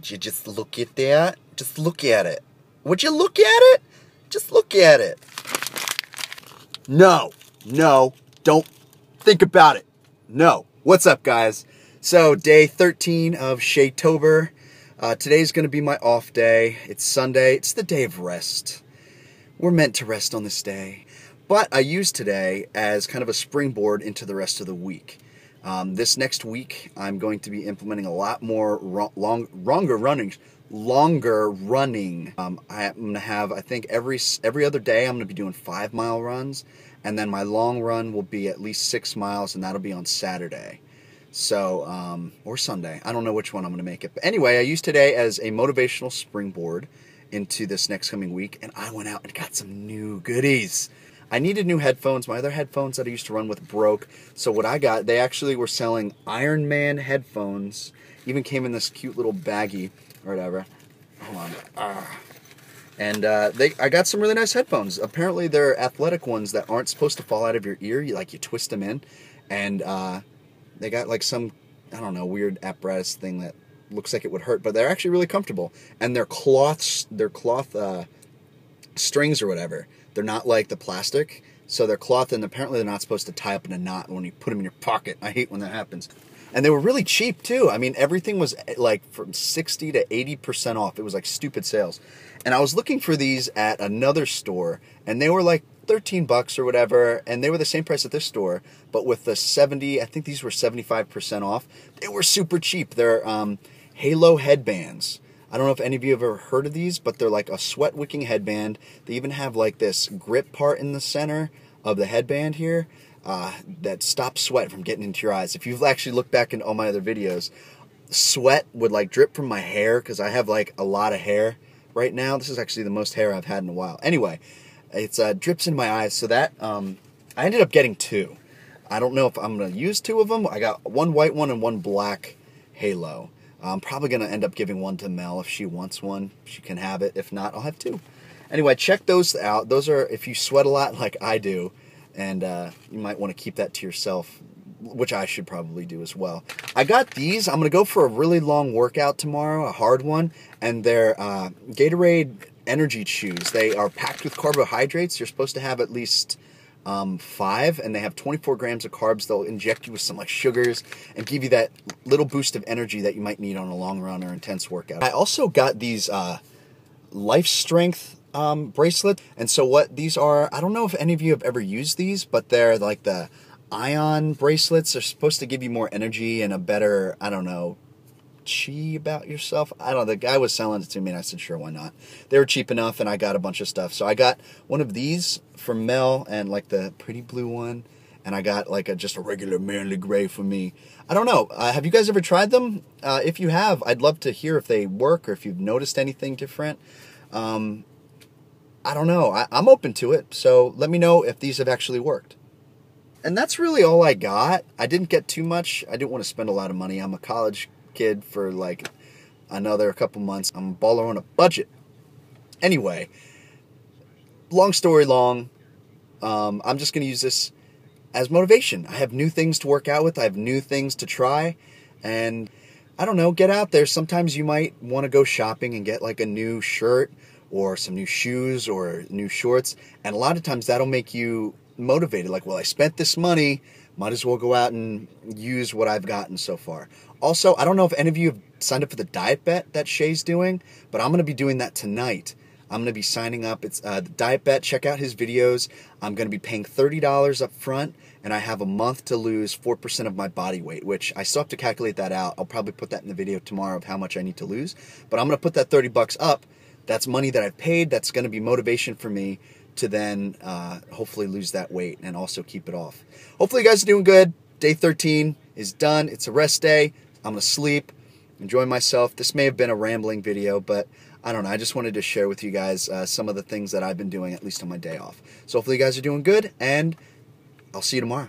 Would you just look at that? Just look at it. Would you look at it? Just look at it. No, don't think about it. No. What's up, guys? So, day 13 of Shaytober. Today's going to be my off day. It's Sunday. It's the day of rest. We're meant to rest on this day. But I used today as kind of a springboard into the rest of the week. This next week, I'm going to be implementing a lot more longer running. I'm going to have, I think, every other day, I'm going to be doing 5-mile runs. And then my long run will be at least 6 miles, and that'll be on Saturday. So, or Sunday. I don't know which one I'm going to make it. But anyway, I used today as a motivational springboard into this next coming week, and I went out and got some new goodies. I needed new headphones. My other headphones that I used to run with broke. So what I got, they actually were selling Iron Man headphones. Even came in this cute little baggie or whatever. Hold on. And I got some really nice headphones. Apparently they're athletic ones that aren't supposed to fall out of your ear. You twist them in. And they got like some, I don't know, weird apparatus thing that looks like it would hurt. But they're actually really comfortable. And they're cloth strings or whatever. They're not like the plastic. So they're cloth, and apparently they're not supposed to tie up in a knot when you put them in your pocket. I hate when that happens. And they were really cheap too. I mean, everything was like from 60 to 80% off. It was like stupid sales. And I was looking for these at another store, and they were like 13 bucks or whatever, and they were the same price at this store, but with the I think these were 75% off. They were super cheap. They're Halo headbands. I don't know if any of you have ever heard of these, but they're like a sweat-wicking headband. They even have like this grip part in the center of the headband here that stops sweat from getting into your eyes. If you've actually looked back in all my other videos, sweat would like drip from my hair because I have like a lot of hair right now. This is actually the most hair I've had in a while. Anyway, it's drips in my eyes, so that I ended up getting 2. I don't know if I'm going to use 2 of them. I got one white one and one black Halo. I'm probably going to end up giving one to Mel. If she wants one, she can have it. If not, I'll have 2. Anyway, check those out. Those are if you sweat a lot like I do, and you might want to keep that to yourself, which I should probably do as well. I got these. I'm going to go for a really long workout tomorrow, a hard one, and they're Gatorade Energy Chews. They are packed with carbohydrates. You're supposed to have at least 5, and they have 24 grams of carbs. They'll inject you with some like sugars and give you that little boost of energy that you might need on a long run or intense workout. I also got these Life Strength bracelets, and so what these are, I don't know if any of you have ever used these, but they're like the ion bracelets. They're supposed to give you more energy and a better, I don't know, chi about yourself. I don't know. The guy was selling it to me, and I said, sure, why not? They were cheap enough, and I got a bunch of stuff. So I got one of these from Mel, and like the pretty blue one, and I got like just a regular manly gray for me. I don't know. Have you guys ever tried them? If you have, I'd love to hear if they work or if you've noticed anything different. I don't know. I'm open to it, so let me know if these have actually worked. And that's really all I got. I didn't get too much. I didn't want to spend a lot of money. I'm a college kid for like another couple months. I'm a baller on a budget. Anyway, long story long, I'm just going to use this as motivation. I have new things to work out with. I have new things to try. And I don't know, get out there. Sometimes you might want to go shopping and get like a new shirt or some new shoes or new shorts. And a lot of times that'll make you motivated. Like, well, I spent this money. Might as well go out and use what I've gotten so far. Also, I don't know if any of you have signed up for the diet bet that Shay's doing, but I'm going to be doing that tonight. I'm going to be signing up. It's the diet bet. Check out his videos. I'm going to be paying $30 up front, and I have a month to lose 4% of my body weight, which I still have to calculate that out. I'll probably put that in the video tomorrow of how much I need to lose, but I'm going to put that 30 bucks up. That's money that I've paid. That's going to be motivation for me to then hopefully lose that weight and also keep it off. Hopefully you guys are doing good. Day 13 is done. It's a rest day. I'm going to sleep, enjoy myself. This may have been a rambling video, but I don't know. I just wanted to share with you guys some of the things that I've been doing, at least on my day off. So hopefully you guys are doing good, and I'll see you tomorrow.